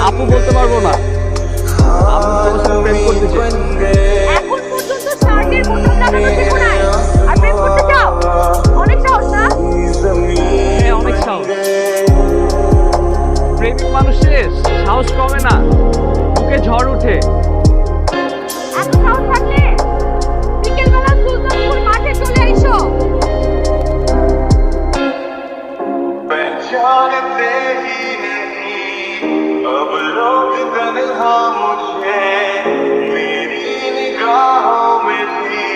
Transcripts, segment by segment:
আপু বলতে পারবো না, আমি তোমার সাথে প্রেম করতে চাই। এখন পর্যন্ত শার্টের বোতাম লাগানো শেখো নাই আর প্রেম করতে চাও? অনেক সাহস না? হ্যাঁ, অনেক সাহস। প্রেমিক মানুষের সাহস কমে না, বুকে ঝড় ওঠে। এত সাহস থাকলে বিকেলবেলা সুলতানপুর মাঠে চলে আইসো। पहचानते ही नहीं अब लोग तन्हा मुझे मेरी निगाहों में भी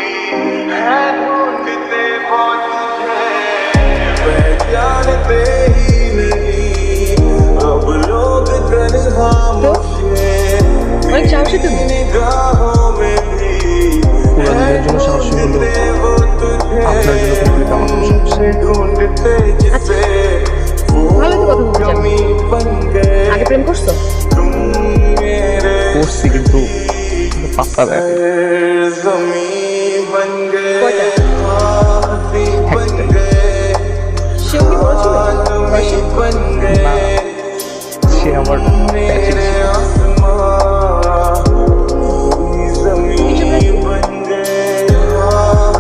है ढूंढते वो तुझे पहचानते ही नहीं अब लोग तन्हा मुझे मेरी निगाहों में भी है ढूंढते वो तुझे ढूंढते जिसे ভালো তো কথা বলছি। আগে প্রেম করছো? করছি, কিন্তু পাত্তা দেয় কয়টা? সেও কি বড় ছিল? না, সে আমার প্যাচে ছিল।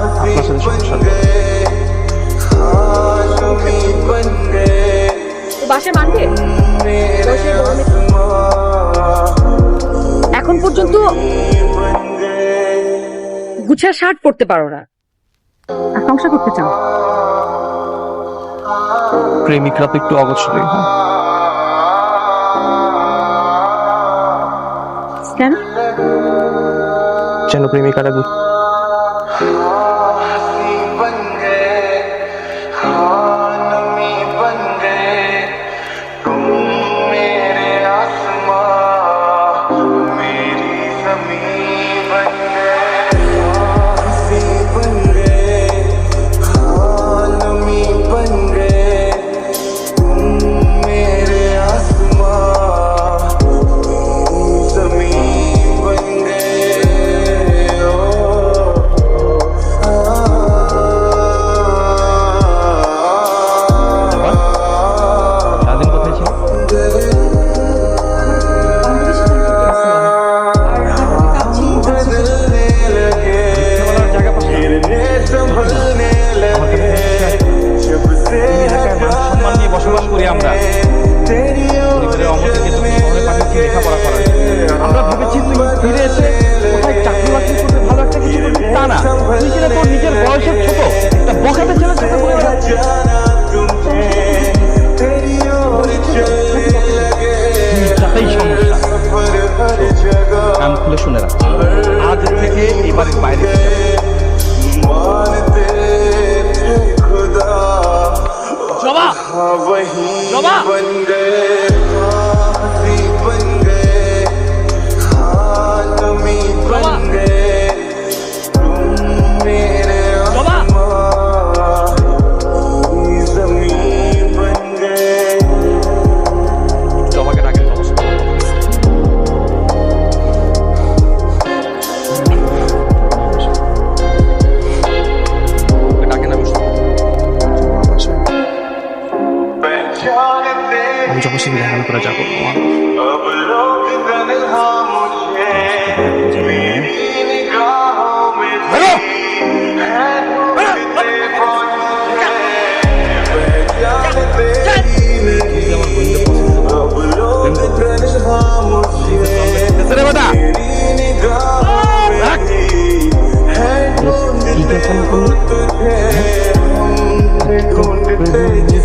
আপনার সাথে সমস্যা নেই। বাসে মানবে? এখন পর্যন্ত গুছা শার্ট পরতে পারো না, সংসার করতে চাও? প্রেমিকরা তো একটু অগোছালো। কেন? যেন প্রেমিকারা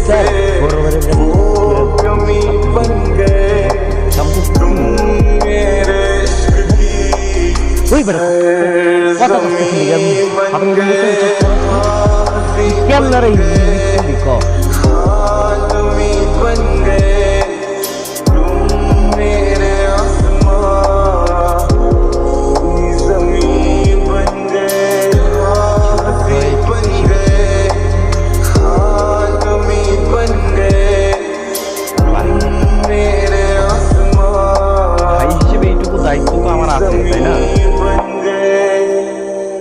স্যার বড় বড় ওই বেড়া কথা বলতে কেমন রে ক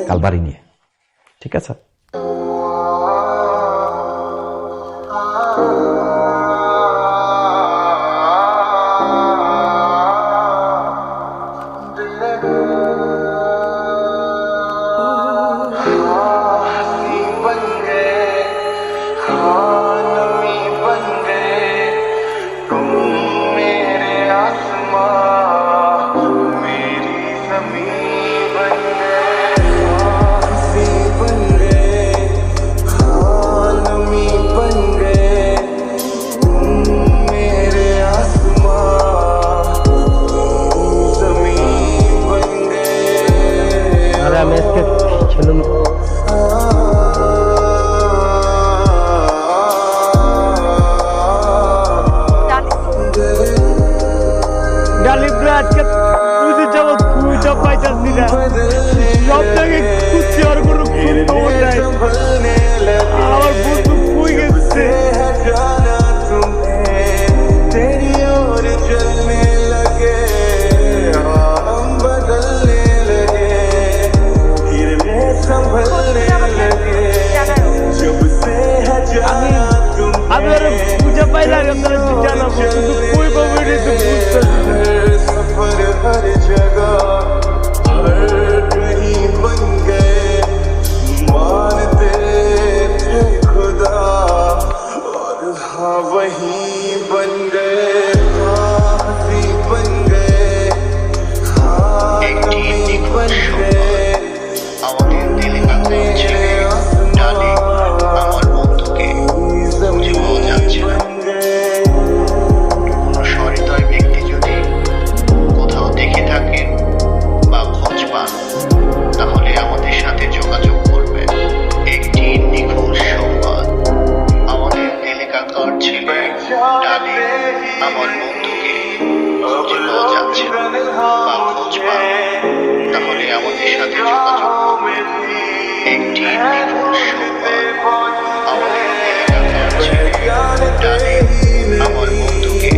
কাল বাড়ি নিয়ে ঠিক আছে আজকে তুই যাব তুই সব পাইতাছি না সব জায়গায় খুঁজছি আর কোনো খবর নাই আমার বন্ধু কই গেছে আমি আর পূজা পাইলাম আপনারা জানাবো কিন্তু কই পাবো এটা তো বুঝতেছি हर जगह हर कहीं बन गए मानते थे खुदा और हाँ वहीं बन गए हाथी बन गए हाँ कहीं बन गए আমাদের দিলে কাকা ছেলে ডালে আমার বন্ধুকে খুঁজে পাওয়া যাচ্ছে না কোনো সহৃদয় ব্যক্তি যদি কোথাও দেখে থাকেন বা খোঁজ পান তাহলে আমাদের সাথে যোগাযোগ করবেন একটি নিখোঁজ সংবাদ আমাদের দিলে কাকার ছেলে ডালে আমার বন্ধুকে খুঁজে পাওয়া যাচ্ছে না বা খোঁজ পান তাহলে আমাদের সাথে যোগাযোগ করবেন একটি নিখোঁজ সংবাদ আমাদের দিলে কাকার ছেলে ডালে আমার বন্ধুকে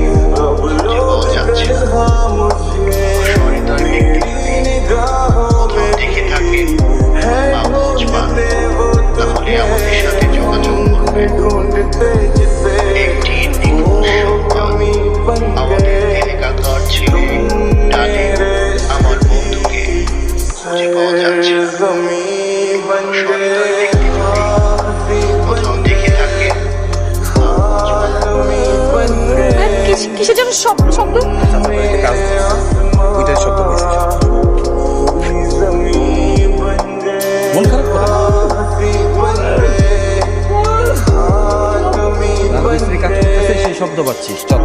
খুঁজে পাওয়া যাচ্ছে না সহৃদয় ব্যক্তি যদি কোথাও দেখে থাকেন বা খোঁজ পান তাহলে আমাদের সাথে যোগাযোগ করবেন একটি নিখোঁজ সংবাদ আমাদের দিলে কাকার ছেলে ডালে আমার বন্ধুকে খুঁজে পাওয়া যাচ্ছে না সহৃদয় ব্যক্তি যদি কোথাও দেখে থাকেন বা খোঁজ পান কিসের যেন শব্দ ওইটাই শব্দ মন খারাপ করে রাজমিস্ত্রি কাজ করতেছে সেই শব্দ পাচ্ছিস চল